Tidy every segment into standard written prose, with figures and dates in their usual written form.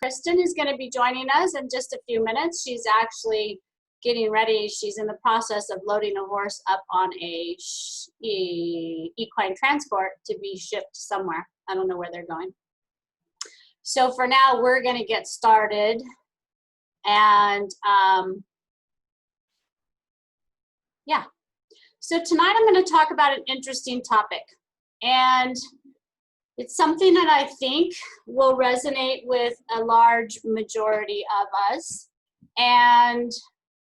Kristen is going to be joining us in just a few minutes. She's actually getting ready. She's in the process of loading a horse up on a equine transport to be shipped somewhere. I don't know where they're going. So for now, we're going to get started. And yeah. So tonight I'm going to talk about an interesting topic. And it's something that I think will resonate with a large majority of us. And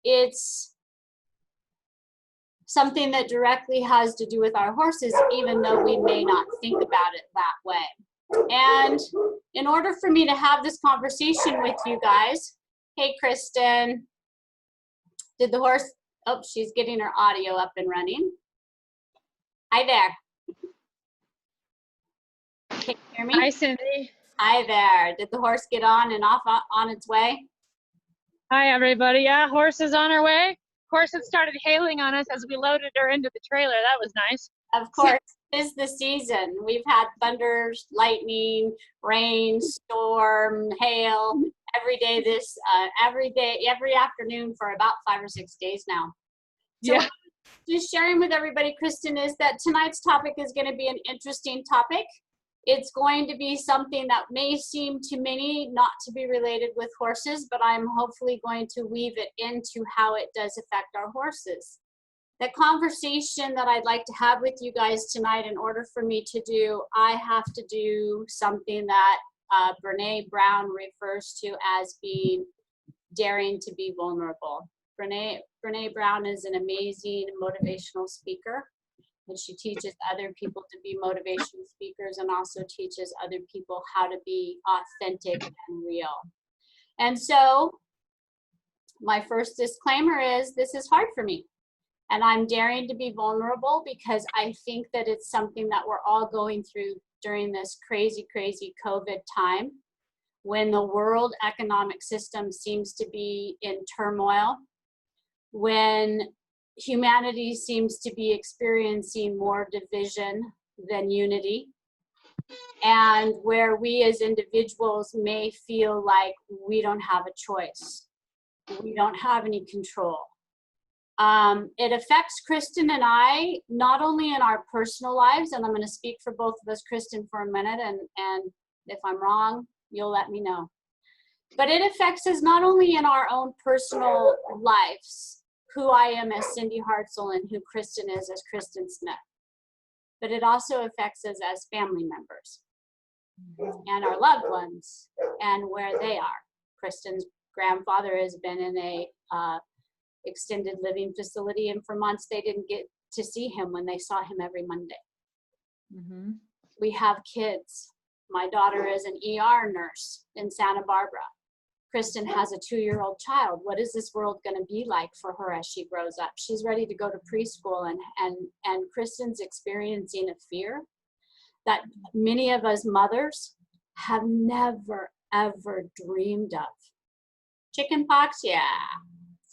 it's something that directly has to do with our horses, even though we may not think about it that way. And in order for me to have this conversation with you guys, hey, Kristen, did the horse, oh, she's getting her audio up and running. Hi there. Can you hear me? Hi, Cindy. Hi there. Did the horse get on and off on its way? Hi, everybody. Yeah, horse is on her way. Horse had started hailing on us as we loaded her into the trailer. That was nice. Of course, it's the season. We've had thunders, lightning, rain, storm, hail every day every afternoon for about 5 or 6 days now. So yeah. Just sharing with everybody, Kristen, is that tonight's topic is going to be an interesting topic. It's going to be something that may seem to many not to be related with horses, but I'm hopefully going to weave it into how it does affect our horses. The conversation that I'd like to have with you guys tonight, in order for me to do, I have to do something that Brene Brown refers to as being daring to be vulnerable. Brene Brown is an amazing motivational speaker, and she teaches other people to be motivational speakers and also teaches other people how to be authentic and real. And so my first disclaimer is this is hard for me. And I'm daring to be vulnerable because I think that it's something that we're all going through during this crazy, crazy COVID time, when the world economic system seems to be in turmoil, when humanity seems to be experiencing more division than unity, and where we as individuals may feel like we don't have a choice. We don't have any control. It affects Kristen and I, not only in our personal lives, and I'm going to speak for both of us, Kristen, for a minute, and if I'm wrong, you'll let me know. But it affects us not only in our own personal lives, who I am as Cindy Hartzell and who Kristen is as Kristen Smith, but it also affects us as family members and our loved ones and where they are. Kristen's grandfather has been in a extended living facility, and for months they didn't get to see him when they saw him every Monday. Mm-hmm. We have kids. My daughter is an ER nurse in Santa Barbara. Kristen has a 2-year-old child. What is this world going to be like for her as she grows up? She's ready to go to preschool, and Kristen's experiencing a fear that many of us mothers have never, ever dreamed of. Chickenpox, yeah.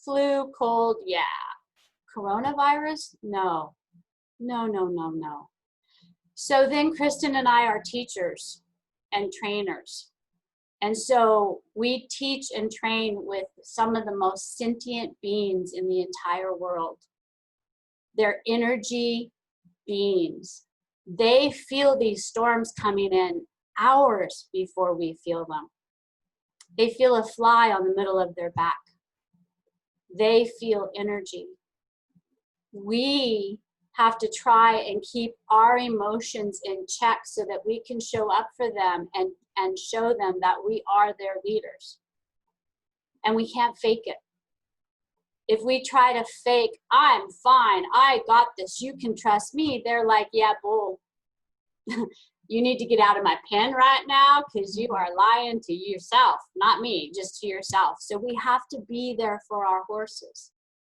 Flu, cold, yeah. Coronavirus, no. No, no, no, no. So then Kristen and I are teachers and trainers. And so we teach and train with some of the most sentient beings in the entire world. They're energy beings. They feel these storms coming in hours before we feel them. They feel a fly on the middle of their back. They feel energy. We have to try and keep our emotions in check so that we can show up for them and show them that we are their leaders. And we can't fake it. If we try to fake, I'm fine, I got this, you can trust me, they're like, yeah, bull. You need to get out of my pen right now because you are lying to yourself, not me, just to yourself. So we have to be there for our horses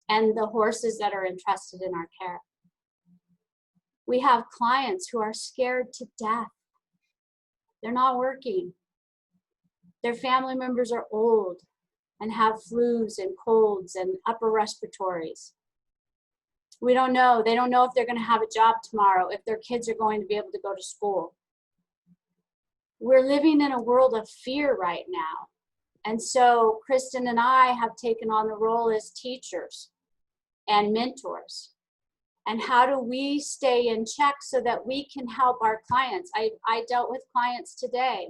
and the horses that are entrusted in our care. We have clients who are scared to death. They're not working. Their family members are old and have flus and colds and upper respiratories. We don't know. They don't know if they're going to have a job tomorrow, if their kids are going to be able to go to school. We're living in a world of fear right now. And so Kristen and I have taken on the role as teachers and mentors. And how do we stay in check so that we can help our clients? I dealt with clients today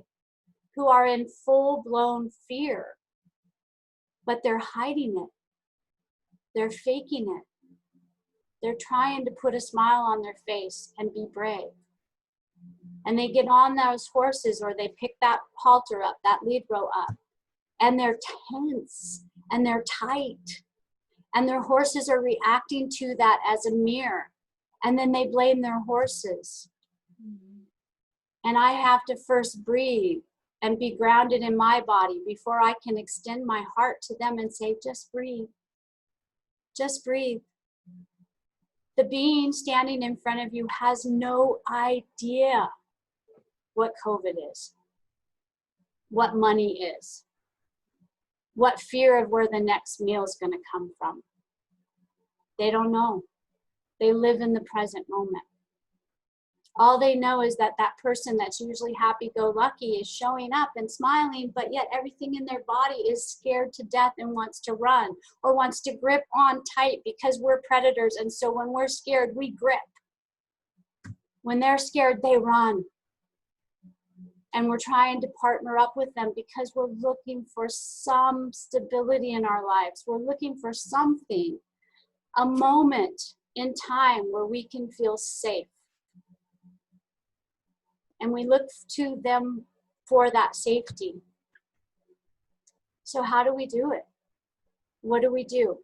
who are in full-blown fear, but they're hiding it. They're faking it. They're trying to put a smile on their face and be brave. And they get on those horses, or they pick that halter up, that lead row up, and they're tense and they're tight. And their horses are reacting to that as a mirror. And then they blame their horses. And I have to first breathe and be grounded in my body before I can extend my heart to them and say, just breathe. Just breathe. The being standing in front of you has no idea what COVID is, what money is, what fear of where the next meal is going to come from. They don't know. They live in the present moment. All they know is that that person that's usually happy-go-lucky is showing up and smiling, but yet everything in their body is scared to death and wants to run or wants to grip on tight, because we're predators. And so when we're scared, we grip. When they're scared, they run. And we're trying to partner up with them because we're looking for some stability in our lives. We're looking for something, a moment in time where we can feel safe. And we look to them for that safety. So how do we do it? What do we do?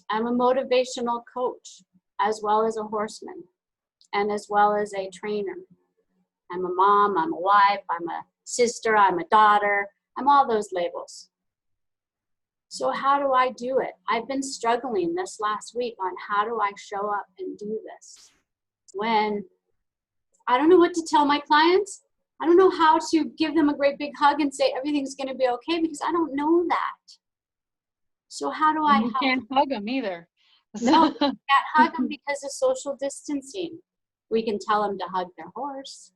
I'm a motivational coach, as well as a horseman, and as well as a trainer. I'm a mom, I'm a wife, I'm a sister, I'm a daughter, I'm all those labels. So how do I do it? I've been struggling this last week on how do I show up and do this when I don't know what to tell my clients. I don't know how to give them a great big hug and say everything's going to be okay, because I don't know that. So how do I help? You can't hug them either. No, we can't hug them because of social distancing. We can tell them to hug their horse.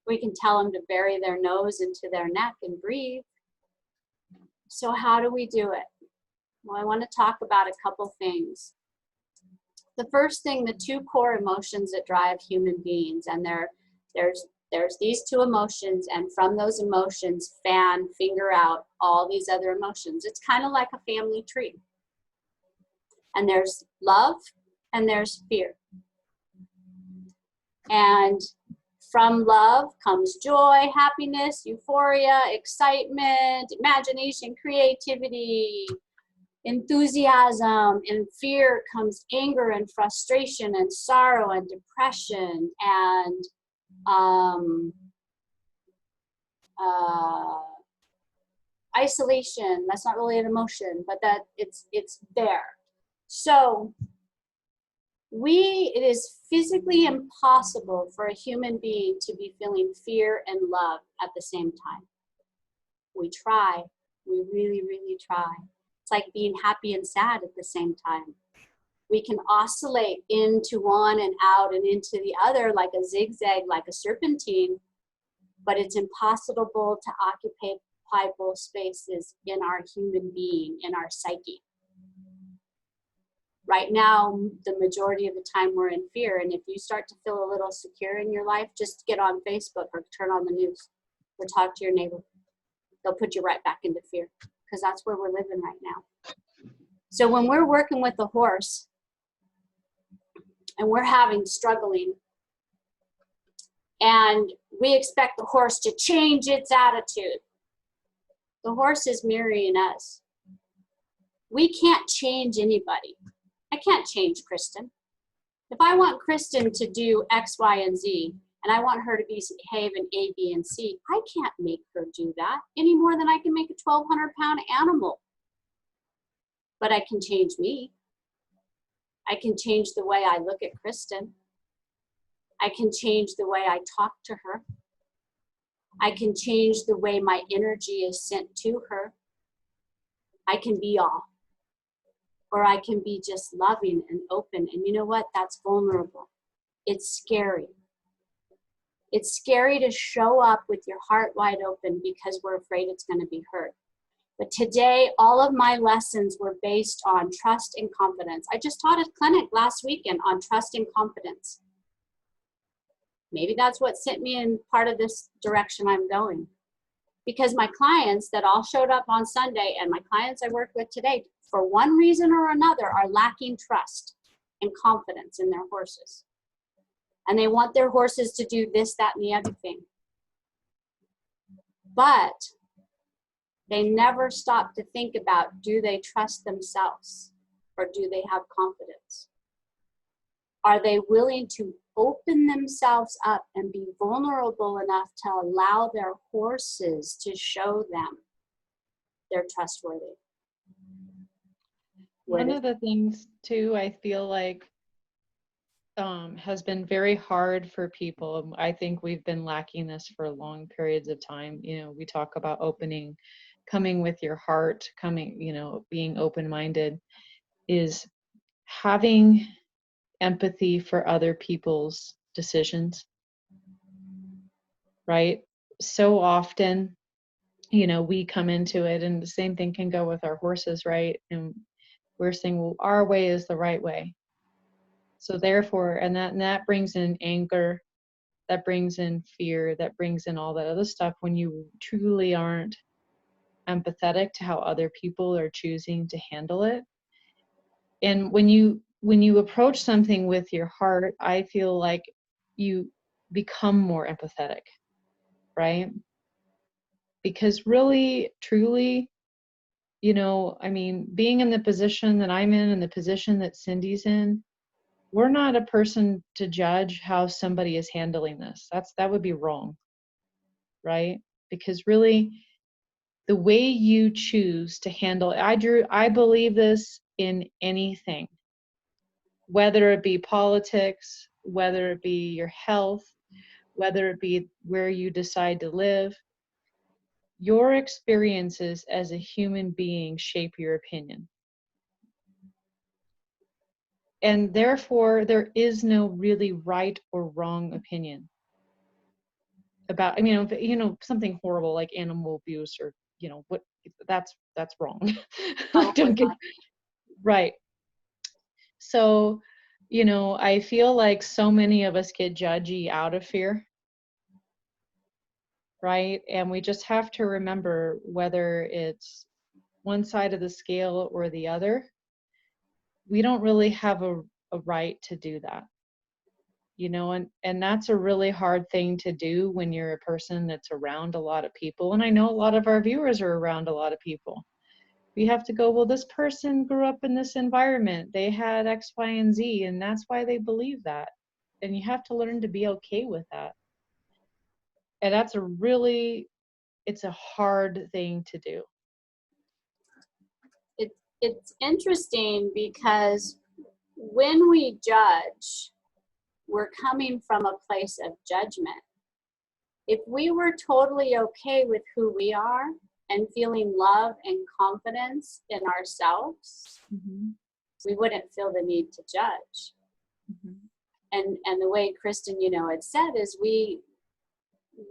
We can tell them to bury their nose into their neck and breathe. So how do we do it? Well, I want to talk about a couple things. The first thing, the two core emotions that drive human beings, and there's these two emotions, and from those emotions finger out all these other emotions. It's kind of like a family tree. And there's love and there's fear. And from love comes joy, happiness, euphoria, excitement, imagination, creativity, enthusiasm. And fear comes anger and frustration and sorrow and depression and isolation. That's not really an emotion, but that it's there. So it is physically impossible for a human being to be feeling fear and love at the same time. We try. We really, really try. It's like being happy and sad at the same time. We can oscillate into one and out and into the other like a zigzag, like a serpentine, but it's impossible to occupy both spaces in our human being, in our psyche. Right now, the majority of the time we're in fear, and if you start to feel a little secure in your life, just get on Facebook or turn on the news or talk to your neighbor. They'll put you right back into fear, because that's where we're living right now. So when we're working with the horse and we're struggling, and we expect the horse to change its attitude, the horse is mirroring us. We can't change anybody. I can't change Kristen. If I want Kristen to do X, Y, and Z, and I want her to behave in A, B, and C, I can't make her do that any more than I can make a 1,200-pound animal. But I can change me. I can change the way I look at Kristen. I can change the way I talk to her. I can change the way my energy is sent to her. I can be all. Or I can be just loving and open. And you know what? That's vulnerable. It's scary. It's scary to show up with your heart wide open because we're afraid it's going to be hurt. But today, all of my lessons were based on trust and confidence. I just taught a clinic last weekend on trust and confidence. Maybe that's what sent me in part of this direction I'm going. Because my clients that all showed up on Sunday and my clients I worked with today, for one reason or another, are lacking trust and confidence in their horses. And they want their horses to do this, that, and the other thing. But they never stop to think about, do they trust themselves or do they have confidence? Are they willing to open themselves up and be vulnerable enough to allow their horses to show them they're trustworthy? One of the things too, I feel like has been very hard for people. I think we've been lacking this for long periods of time. You know, we talk about opening, coming with your heart, coming, you know, being open-minded, is having empathy for other people's decisions, right? So often, you know, we come into it, and the same thing can go with our horses, right? And we're saying, well, our way is the right way. So therefore, and that brings in anger, that brings in fear, that brings in all that other stuff when you truly aren't empathetic to how other people are choosing to handle it. And when you approach something with your heart, I feel like you become more empathetic, right? Because really, truly, you know, I mean, being in the position that I'm in and the position that Cindy's in, we're not a person to judge how somebody is handling this. That would be wrong, right? Because really, the way you choose to handle it, I believe this in anything, whether it be politics, whether it be your health, whether it be where you decide to live. Your experiences as a human being shape your opinion. And therefore, there is no really right or wrong opinion about, I mean, you know, something horrible like animal abuse or, you know, what, that's wrong. Don't get, right. So, you know, I feel like so many of us get judgy out of fear, right? And we just have to remember, whether it's one side of the scale or the other, we don't really have a right to do that. You know, and that's a really hard thing to do when you're a person that's around a lot of people. And I know a lot of our viewers are around a lot of people. We have to go, well, this person grew up in this environment. They had X, Y, and Z, and that's why they believe that. And you have to learn to be okay with that. And that's it's a hard thing to do. It's interesting because when we judge, we're coming from a place of judgment. If we were totally okay with who we are and feeling love and confidence in ourselves, we wouldn't feel the need to judge. And the way Kristen, you know, had said is we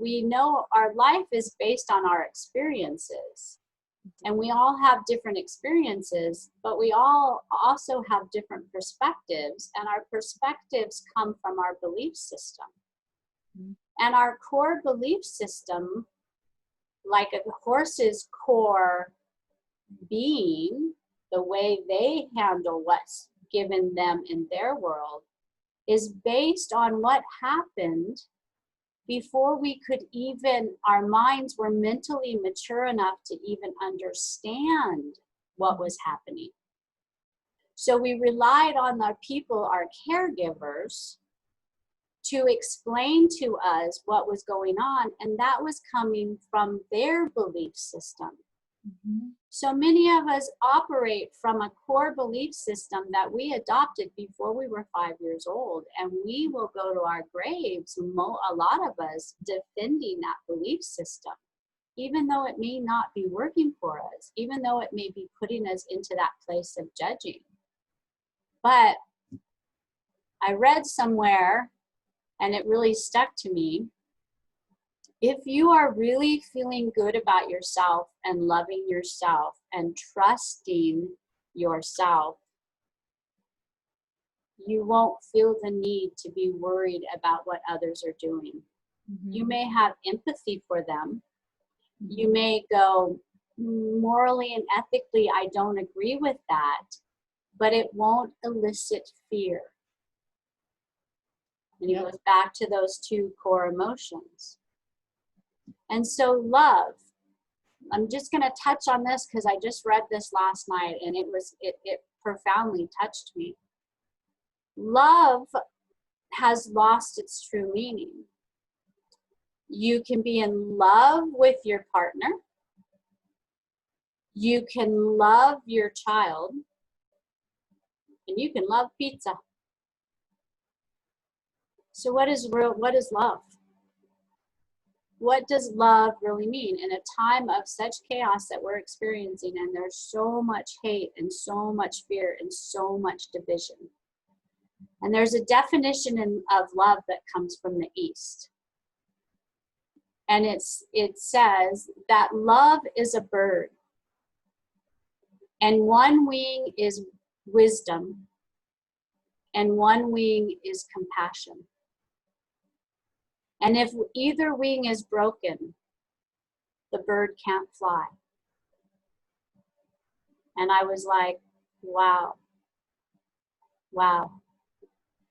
know our life is based on our experiences. And we all have different experiences, but we all also have different perspectives, and our perspectives come from our belief system. And our core belief system, like a horse's core being, the way they handle what's given them in their world, is based on what happened before we could even, our minds were mentally mature enough to even understand what was happening. So we relied on our people, our caregivers, to explain to us what was going on, and that was coming from their belief system. So many of us operate from a core belief system that we adopted before we were 5 years old, and we will go to our graves, a lot of us, defending that belief system, even though it may not be working for us, even though it may be putting us into that place of judging. But I read somewhere, and it really stuck to me, If you are really feeling good about yourself and loving yourself and trusting yourself, you won't feel the need to be worried about what others are doing. You may have empathy for them. You may go, morally and ethically, I don't agree with that, but it won't elicit fear. And it goes back to those two core emotions. And so love, I'm just going to touch on this because I just read this last night and it profoundly touched me. Love has lost its true meaning. You can be in love with your partner. You can love your child. And you can love pizza. So what is love? What does love really mean in a time of such chaos that we're experiencing, and there's so much hate and so much fear and so much division? And there's a definition of love that comes from the East. And it says that love is a bird, and one wing is wisdom, and one wing is compassion. And if either wing is broken, the bird can't fly. And I was like, wow.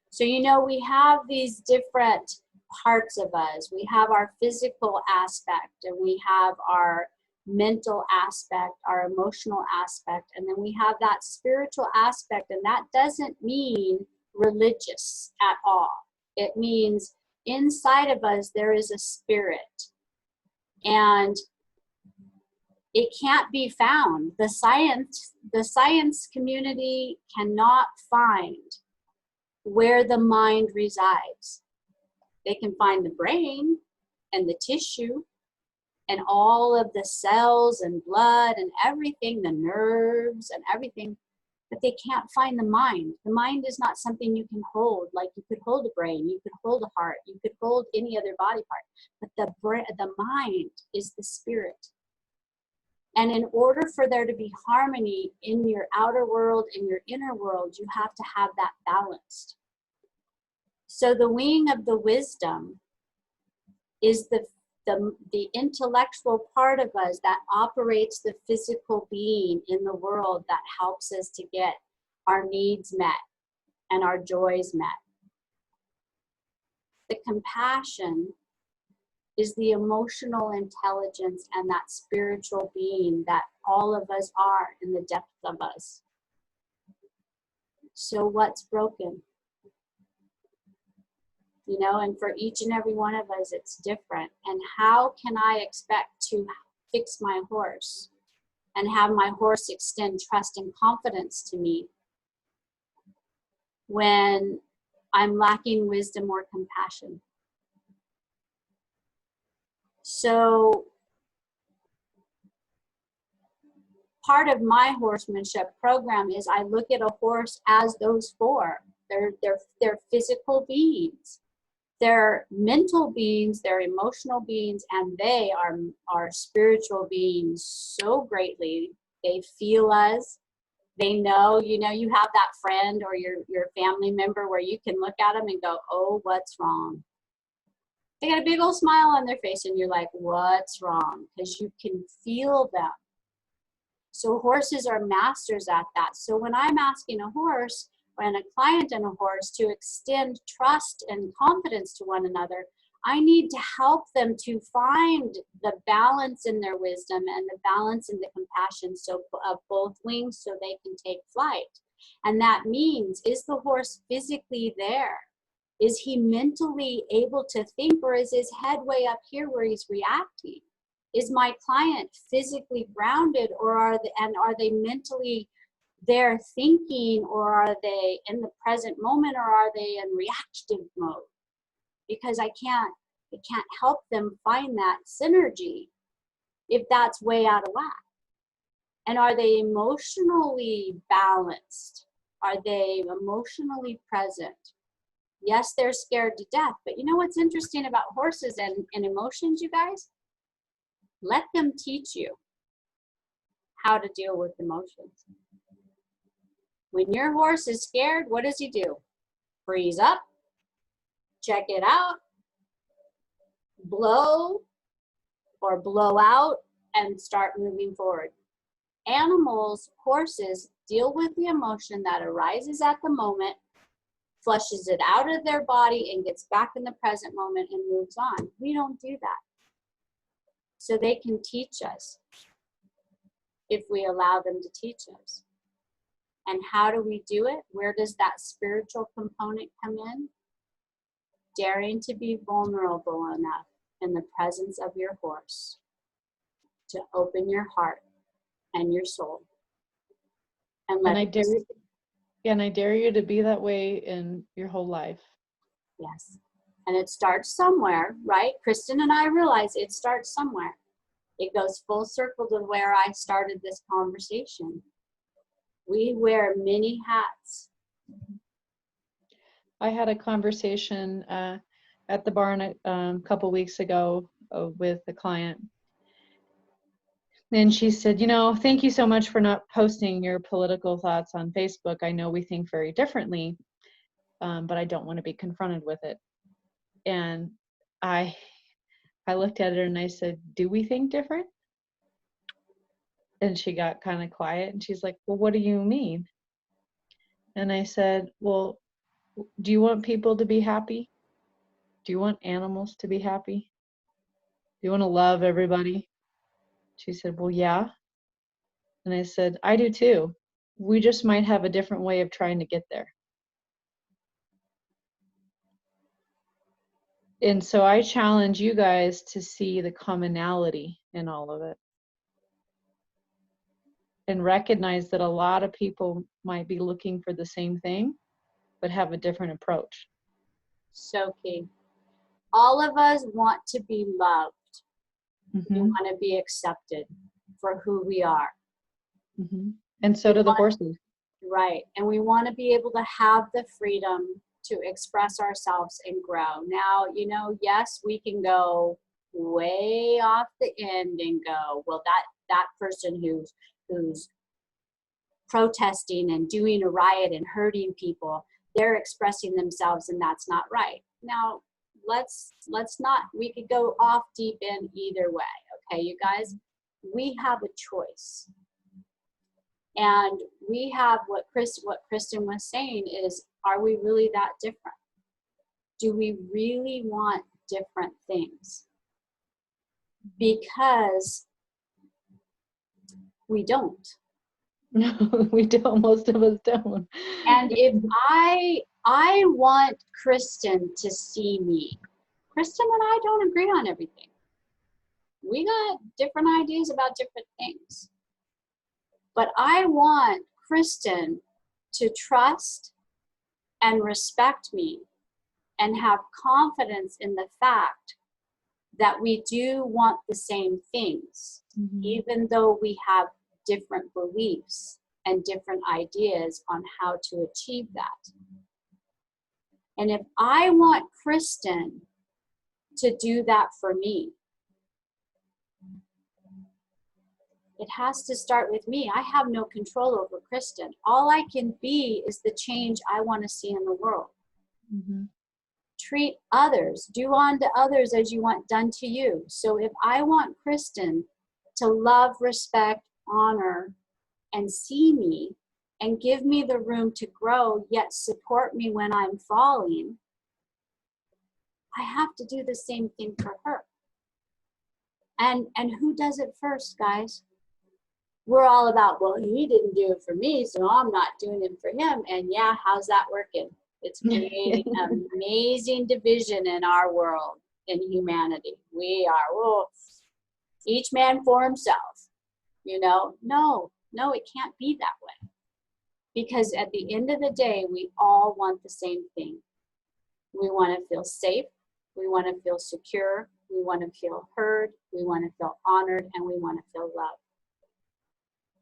So, we have these different parts of us. We have our physical aspect, and we have our mental aspect, our emotional aspect, and then we have that spiritual aspect. And that doesn't mean religious at all. It means inside of us there is a spirit, and it can't be found. The science community cannot find where the mind resides. They can find the brain and the tissue and all of the cells and blood and everything, the nerves and everything, but they can't find the mind. The mind is not something you can hold, like you could hold a brain, you could hold a heart, you could hold any other body part, but the mind is the spirit. And in order for there to be harmony in your outer world and your inner world, you have to have that balanced. So the wing of the wisdom is the intellectual part of us that operates the physical being in the world, that helps us to get our needs met and our joys met. The compassion is the emotional intelligence and that spiritual being that all of us are in the depth of us. So what's broken? And for each and every one of us, it's different. And how can I expect to fix my horse and have my horse extend trust and confidence to me when I'm lacking wisdom or compassion? So part of my horsemanship program is I look at a horse as those four. They're physical beings. They're mental beings, they're emotional beings, and they are spiritual beings so greatly. They feel us. They know, you have that friend or your family member where you can look at them and go, oh, what's wrong? They got a big old smile on their face and you're like, what's wrong? Because you can feel them. So horses are masters at that. So when I'm asking a horse, when a client and a horse to extend trust and confidence to one another, I need to help them to find the balance in their wisdom and the balance in the compassion of both wings so they can take flight. And that means, is the horse physically there? Is he mentally able to think, or is his head way up here where he's reacting? Is my client physically grounded, or are they mentally there thinking, or are they in the present moment, or are they in reactive mode? Because it can't help them find that synergy if that's way out of whack. And are they emotionally balanced? Are they emotionally present? Yes, they're scared to death, but you know what's interesting about horses and emotions, you guys? Let them teach you how to deal with emotions. When your horse is scared, what does he do? Freeze up, check it out, blow or blow out, and start moving forward. Animals, horses, deal with the emotion that arises at the moment, flushes it out of their body, and gets back in the present moment and moves on. We don't do that. So they can teach us if we allow them to teach us. And how do we do it? Where does that spiritual component come in? Daring to be vulnerable enough in the presence of your horse to open your heart and your soul. And I dare you to be that way in your whole life. Yes. And it starts somewhere, right? Kristen and I realize it starts somewhere. It goes full circle to where I started this conversation. We wear many hats. I had a conversation at the barn a couple weeks ago with a client. And she said, you know, thank you so much for not posting your political thoughts on Facebook. I know we think very differently, but I don't want to be confronted with it. And I looked at her and I said, do we think different? And she got kind of quiet and she's like, well, what do you mean? And I said, well, do you want people to be happy? Do you want animals to be happy? Do you want to love everybody? She said, well, yeah. And I said, I do too. We just might have a different way of trying to get there. And so I challenge you guys to see the commonality in all of it. And recognize that a lot of people might be looking for the same thing, but have a different approach. So key. All of us want to be loved. Mm-hmm. We want to be accepted for who we are. Mm-hmm. And so do the horses. Right. And we want to be able to have the freedom to express ourselves and grow. Now, you know, yes, we can go way off the end and go, well, that person who's protesting and doing a riot and hurting people, they're expressing themselves and that's not right. Now, let's not, we could go off deep end either way. Okay, you guys, we have a choice. And we have what Kristen was saying is, are we really that different? Do we really want different things? Because we don't. No, we don't. Most of us don't. And if I want Kristen to see me, Kristen and I don't agree on everything. We got different ideas about different things. But I want Kristen to trust and respect me and have confidence in the fact that we do want the same things, even though we have different beliefs and different ideas on how to achieve that. And if I want Kristen to do that for me, it has to start with me. I have no control over Kristen. All I can be is the change I want to see in the world. Mm-hmm. Treat others, do unto others as you want done to you. So if I want Kristen to love, respect, honor, and see me, and give me the room to grow, yet support me when I'm falling, I have to do the same thing for her. And who does it first, guys? We're all about, well, he didn't do it for me, so I'm not doing it for him. And yeah, how's that working? It's creating amazing division in our world, in humanity. We are, well, each man for himself, you know? No, it can't be that way. Because at the end of the day, we all want the same thing. We want to feel safe. We want to feel secure. We want to feel heard. We want to feel honored, and we want to feel loved.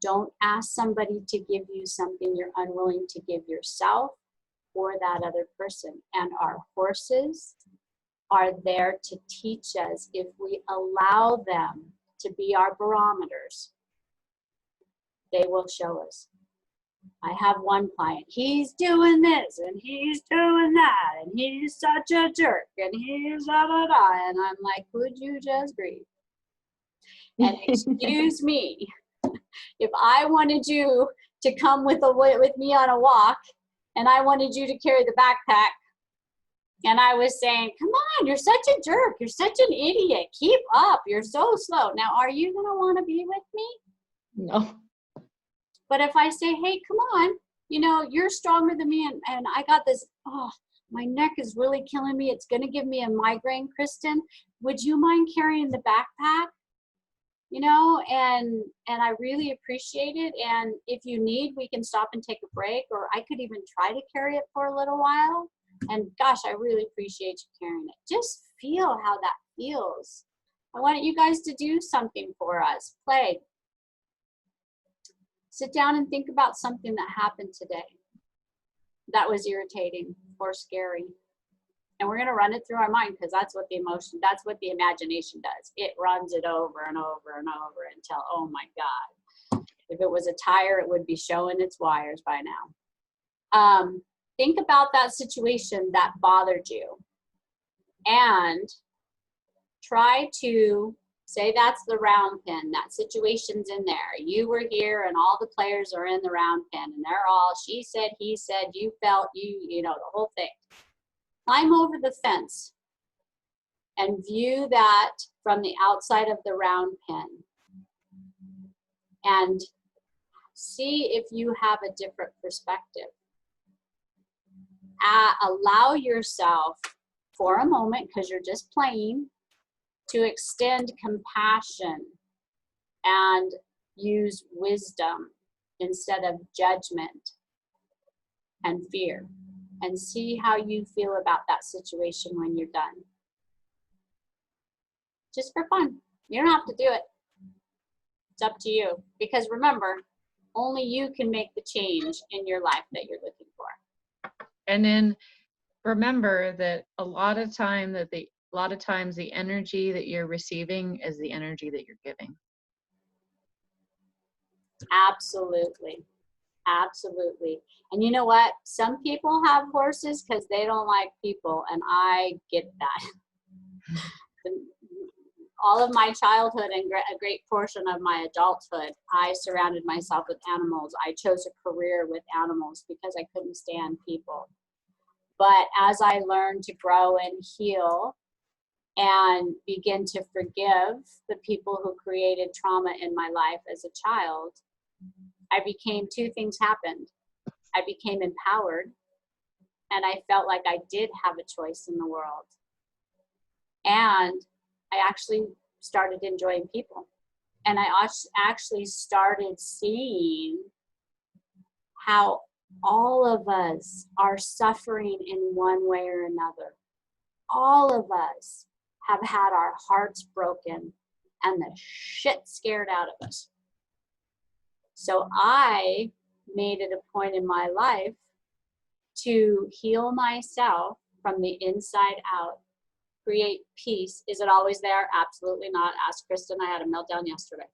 Don't ask somebody to give you something you're unwilling to give yourself. for that other person. And our horses are there to teach us if we allow them to be our barometers. They will show us. I have one client, he's doing this and he's doing that and he's such a jerk and he's da da da. And I'm like, would you just breathe? And excuse me, if I wanted you to come with me on a walk and I wanted you to carry the backpack and I was saying, come on, you're such a jerk, you're such an idiot, keep up, you're so slow. Now, are you gonna wanna be with me? No. But if I say, hey, come on, you know, you're stronger than me and I got this, oh, my neck is really killing me. It's going to give me a migraine, Kristen. Would you mind carrying the backpack? You know, and I really appreciate it. And if you need, we can stop and take a break, or I could even try to carry it for a little while. And gosh, I really appreciate you carrying it. Just feel how that feels. I want you guys to do something for us. Play. Sit down and think about something that happened today that was irritating or scary. And we're going to run it through our mind because that's what the imagination does. It runs it over and over and over until, oh my God. If it was a tire, it would be showing its wires by now. Think about that situation that bothered you and try to say that's the round pen, that situation's in there. You were here and all the players are in the round pen and they're all, she said, he said, you felt, you know, the whole thing. Climb over the fence and view that from the outside of the round pen and see if you have a different perspective. Allow yourself for a moment, because you're just playing, to extend compassion and use wisdom instead of judgment and fear, and see how you feel about that situation when you're done. Just for fun. You don't have to do it. It's up to you. Because remember, only you can make the change in your life that you're looking for. And then remember that a lot of times the energy that you're receiving is the energy that you're giving. Absolutely. Absolutely. And you know what? Some people have horses because they don't like people, and I get that. All of my childhood and a great portion of my adulthood, I surrounded myself with animals. I chose a career with animals because I couldn't stand people. But as I learned to grow and heal and begin to forgive the people who created trauma in my life as a child, two things happened. I became empowered, and I felt like I did have a choice in the world. And I actually started enjoying people. And I actually started seeing how all of us are suffering in one way or another. All of us have had our hearts broken and the shit scared out of us. So I made it a point in my life to heal myself from the inside out, create peace. Is it always there? Absolutely not. Ask Kristen. I had a meltdown yesterday.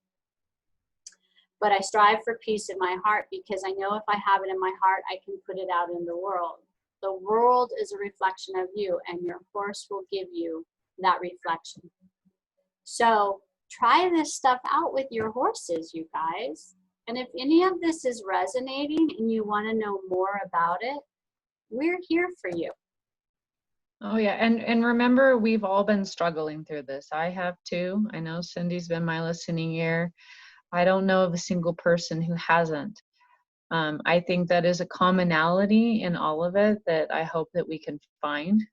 But I strive for peace in my heart because I know if I have it in my heart, I can put it out in the world. The world is a reflection of you, and your horse will give you that reflection. So try this stuff out with your horses, you guys. And if any of this is resonating and you want to know more about it, we're here for you. Oh yeah, and remember, we've all been struggling through this. I have too. I know Cindy's been my listening ear. I don't know of a single person who hasn't. I think that is a commonality in all of it that I hope that we can find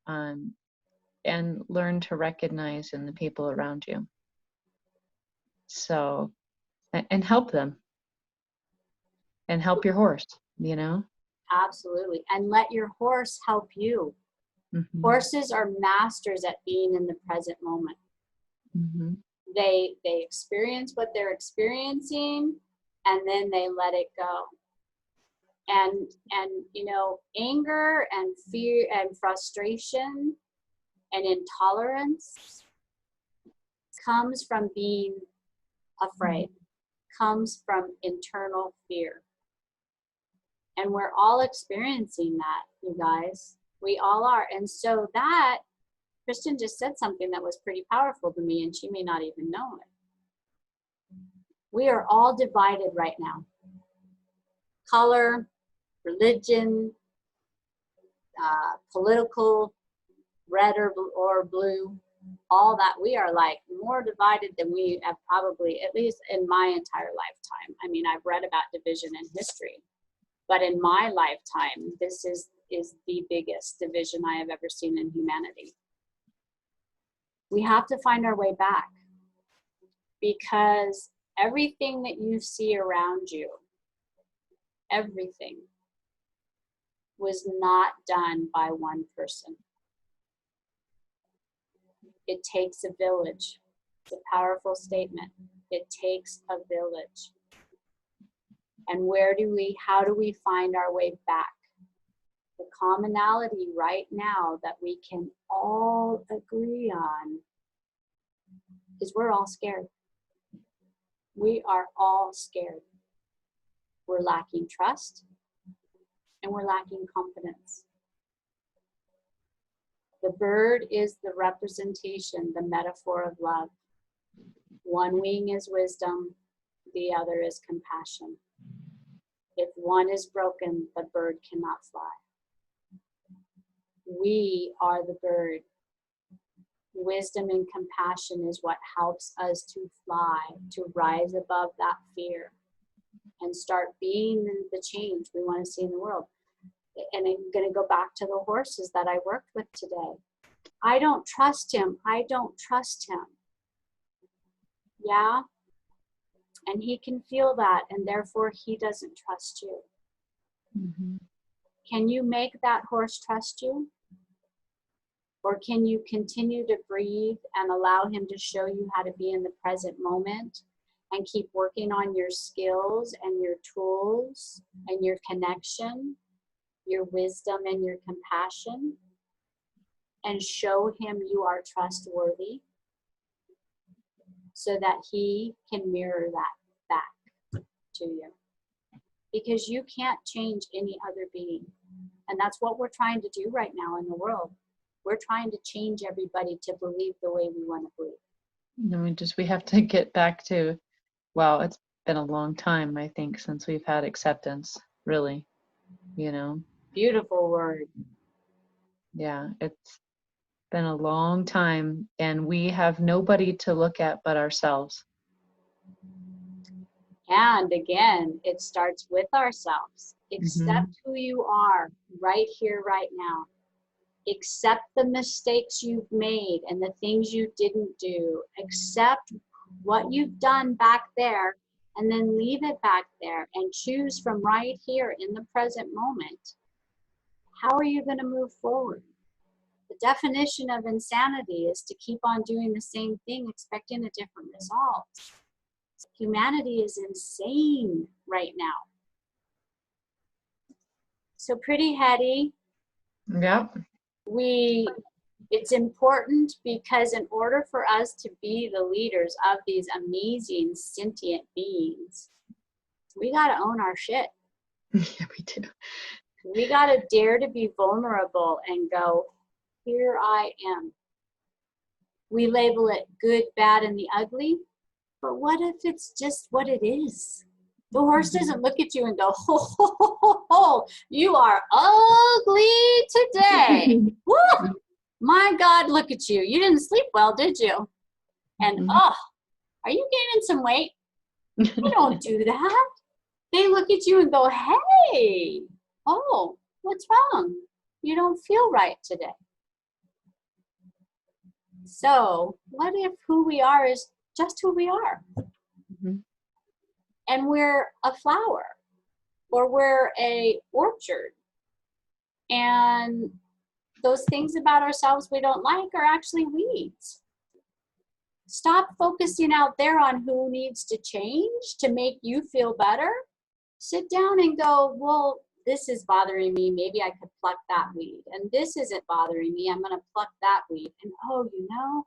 and learn to recognize in the people around you. So, and help them. And help your horse, you know? Absolutely. And let your horse help you. Mm-hmm. Horses are masters at being in the present moment. Mm-hmm. They experience what they're experiencing, and then they let it go. And you know, anger and fear and frustration and intolerance comes from being afraid, comes from internal fear. And we're all experiencing that, you guys. We all are. And so that, Kristen just said something that was pretty powerful to me, and she may not even know it. We are all divided right now. Color, religion, political, red or blue, all that. We are like more divided than we have probably, at least in my entire lifetime. I mean, I've read about division in history, but in my lifetime, this is the biggest division I have ever seen in humanity. We have to find our way back, because everything that you see around you, everything, was not done by one person. It takes a village. It's a powerful statement. It takes a village. And how do we find our way back? The commonality right now that we can all agree on is we're all scared. We are all scared. We're lacking trust and we're lacking confidence. The bird is the representation, the metaphor of love. One wing is wisdom, the other is compassion. If one is broken, the bird cannot fly. We are the bird. Wisdom and compassion is what helps us to fly, to rise above that fear and start being the change we want to see in the world. And I'm going to go back to the horses that I worked with today. I don't trust him. I don't trust him. Yeah? And he can feel that, and therefore he doesn't trust you. Mm-hmm. Can you make that horse trust you? Or can you continue to breathe and allow him to show you how to be in the present moment and keep working on your skills and your tools and your connection, your wisdom and your compassion, and show him you are trustworthy so that he can mirror that back to you? Because you can't change any other being. And that's what we're trying to do right now in the world. We're trying to change everybody to believe the way we want to believe. No, we have to get back to, wow, it's been a long time, I think, since we've had acceptance, really, you know. Beautiful word. Yeah, it's been a long time, and we have nobody to look at but ourselves. And again, it starts with ourselves. Accept who you are right here, right now. Accept the mistakes you've made and the things you didn't do. Accept what you've done back there and then leave it back there and choose from right here in the present moment. How are you going to move forward? The definition of insanity is to keep on doing the same thing expecting a different result. Humanity is insane right now. So pretty heady. Yep. It's important because in order for us to be the leaders of these amazing sentient beings, we got to own our shit. Yeah, we do. We got to dare to be vulnerable and go, here I am. We label it good, bad, and the ugly, but what if it's just what it is? The horse doesn't look at you and go, ho, ho, ho, ho, ho, you are ugly today. Woo! My God, look at you. You didn't sleep well, did you? And, oh, are you gaining some weight? They don't do that. They look at you and go, hey, oh, what's wrong? You don't feel right today. So what if who we are is just who we are? And we're a flower, or we're a orchard, and those things about ourselves we don't like are actually weeds. Stop focusing out there on who needs to change to make you feel better. Sit down and go, well, this is bothering me. Maybe I could pluck that weed. And this isn't bothering me. I'm going to pluck that weed. And oh, you know,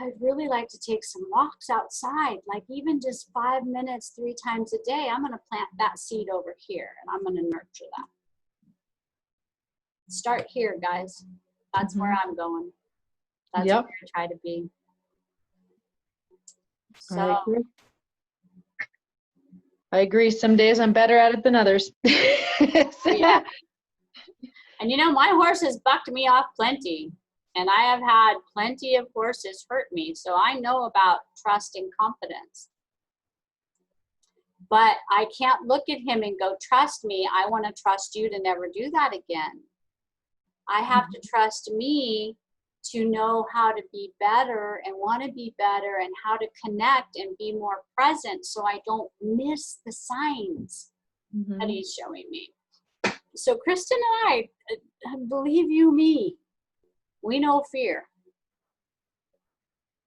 I'd really like to take some walks outside, like even just 5 minutes, 3 times a day. I'm going to plant that seed over here and I'm going to nurture that. Start here, guys. That's where I'm going. That's where I try to be. So I agree. Some days I'm better at it than others. yeah. And you know, my horse has bucked me off plenty. And I have had plenty of horses hurt me. So I know about trust and confidence. But I can't look at him and go, trust me. I want to trust you to never do that again. I have to trust me to know how to be better and want to be better and how to connect and be more present so I don't miss the signs that he's showing me. So Kristen and I, believe you me, we know fear.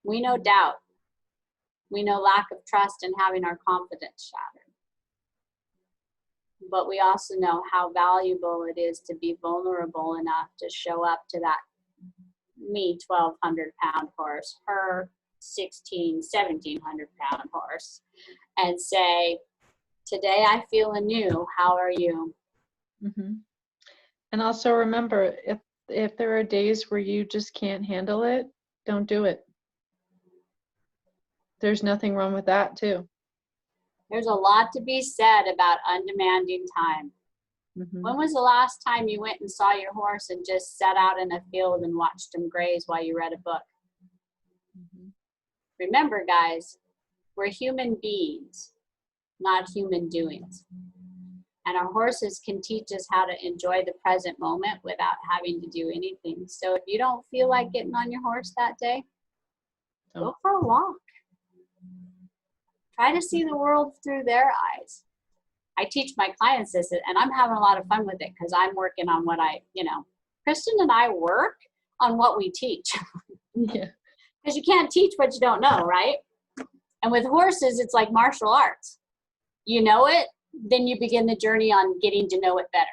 We know doubt. We know lack of trust and having our confidence shattered. But we also know how valuable it is to be vulnerable enough to show up to that me 1,200-pound horse, her 1,700-pound horse, and say, today I feel anew. How are you? And also remember, if there are days where you just can't handle it, don't do it. There's nothing wrong with that too. There's a lot to be said about undemanding time. When was the last time you went and saw your horse and just sat out in a field and watched him graze while you read a book? Remember, guys, we're human beings, not human doings. And our horses can teach us how to enjoy the present moment without having to do anything. So if you don't feel like getting on your horse that day, go for a walk. Try to see the world through their eyes. I teach my clients this, and I'm having a lot of fun with it because I'm working on what Kristen and I work on what we teach. Yeah. Because you can't teach what you don't know, right? And with horses, it's like martial arts. You know it, then you begin the journey on getting to know it better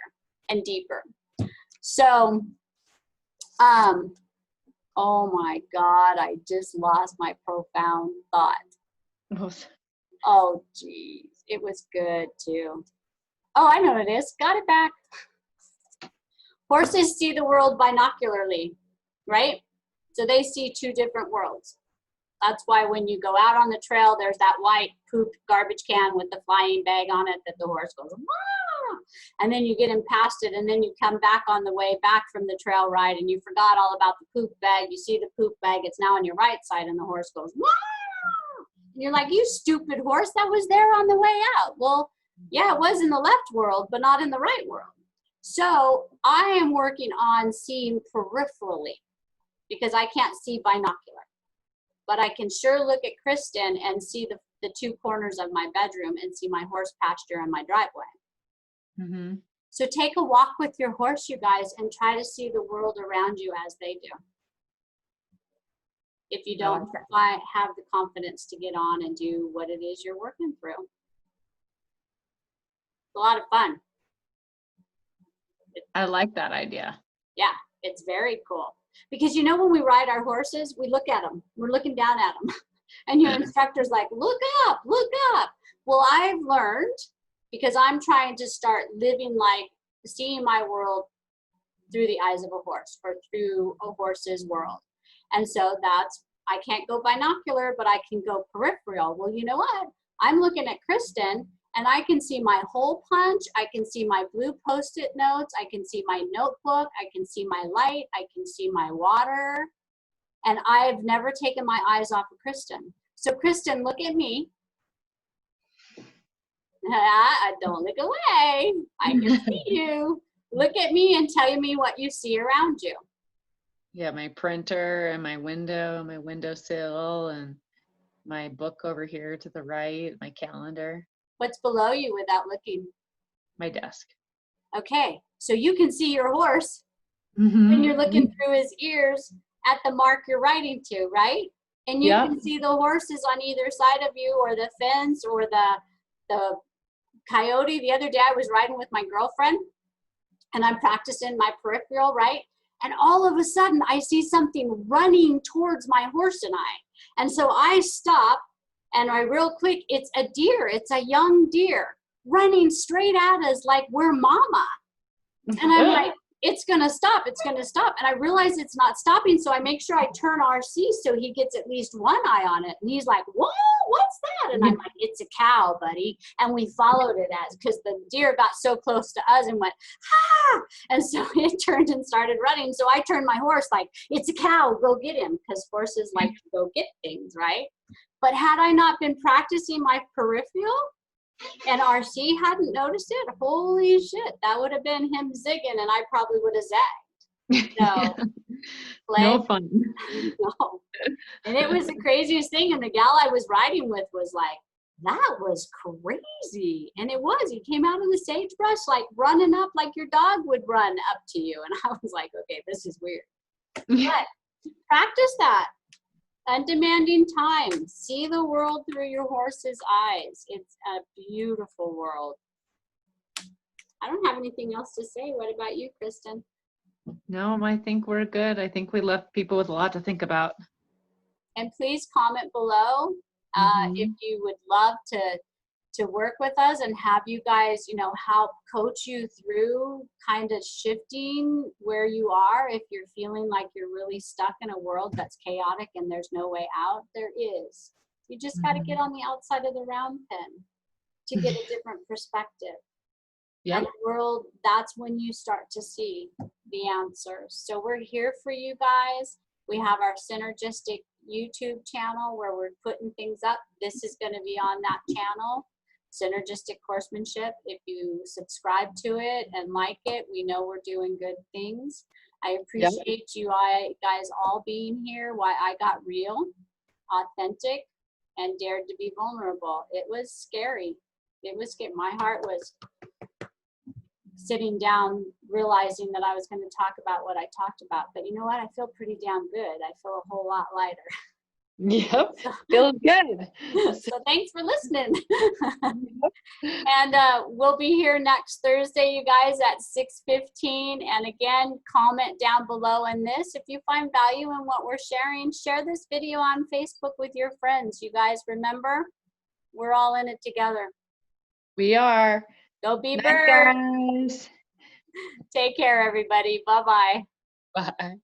and deeper. So, oh my God, I just lost my profound thought. Oh, geez. It was good, too. Oh, I know what it is. Got it back. Horses see the world binocularly, right? So they see 2 different worlds. That's why when you go out on the trail, there's that white pooped garbage can with the flying bag on it that the horse goes, wah! And then you get him past it, and then you come back on the way back from the trail ride, and you forgot all about the poop bag. You see the poop bag. It's now on your right side, and the horse goes, wah! And you're like, you stupid horse, that was there on the way out. Well, yeah, it was in the left world, but not in the right world. So I am working on seeing peripherally because I can't see binocular. But I can sure look at Kristen and see the 2 corners of my bedroom and see my horse pasture and my driveway. So take a walk with your horse, you guys, and try to see the world around you as they do. If you don't have the confidence to get on and do what it is you're working through. It's a lot of fun. I like that idea. Yeah, it's very cool. Because you know when we ride our horses, we look at them. We're looking down at them. And your instructor's like, look up, look up. Well, I've learned, because I'm trying to start living like, seeing my world through the eyes of a horse or through a horse's world. And so I can't go binocular, but I can go peripheral. Well, you know what? I'm looking at Kristen and I can see my hole punch. I can see my blue Post-it notes. I can see my notebook. I can see my light. I can see my water. And I've never taken my eyes off of Kristen. So Kristen, look at me. Don't look away. I can see you. Look at me and tell me what you see around you. Yeah, my printer and my windowsill, and my book over here to the right, my calendar. What's below you without looking? My desk. Okay, so you can see your horse when you're looking through his ears at the mark you're riding to, right? And you can see the horses on either side of you, or the fence, or the coyote. The other day I was riding with my girlfriend and I'm practicing my peripheral, right? And all of a sudden I see something running towards my horse and I. And so I stop and I real quick, it's a deer. It's a young deer running straight at us like we're mama. And I'm like, it's going to stop. It's going to stop. And I realize it's not stopping. So I make sure I turn RC so he gets at least one eye on it. And he's like, whoa, what's that? And I'm like, it's a cow, buddy. And we followed it because the deer got so close to us and went, ah. And so it turned and started running. So I turned my horse like, it's a cow, go get him. Because horses like to go get things, right? But had I not been practicing my peripheral, and RC hadn't noticed it, holy shit, that would have been him zigging and I probably would have zagged. So, no fun. No. And it was the craziest thing. And the gal I was riding with was like, that was crazy. And it was. He came out of the sagebrush like running up like your dog would run up to you. And I was like, okay, this is weird. But practice that. Undemanding time. See the world through your horse's eyes. It's a beautiful world. I don't have anything else to say. What about you, Kristen? No, I think we're good. I think we left people with a lot to think about. And please comment below if you would love to work with us and have you guys, help coach you through kind of shifting where you are. If you're feeling like you're really stuck in a world that's chaotic and there's no way out, there is. You just got to get on the outside of the round pen to get a different perspective. Yep. And the world, that's when you start to see the answers. So we're here for you guys. We have our Synergistic YouTube channel where we're putting things up. This is going to be on that channel. Synergistic Horsemanship. If you subscribe to it and like it, we know we're doing good things. I appreciate you guys all being here. Why I got real, authentic, and dared to be vulnerable. It was scary. It was scary. My heart was sitting down, realizing that I was going to talk about what I talked about. But you know what? I feel pretty damn good. I feel a whole lot lighter. Yep, feels good. So thanks for listening. And we'll be here next Thursday, you guys, at 6:15. And again, comment down below in this. If you find value in what we're sharing, share this video on Facebook with your friends. You guys remember, we're all in it together. We are. Go be Night, bird. guys. Take care, everybody. Bye-bye. Bye.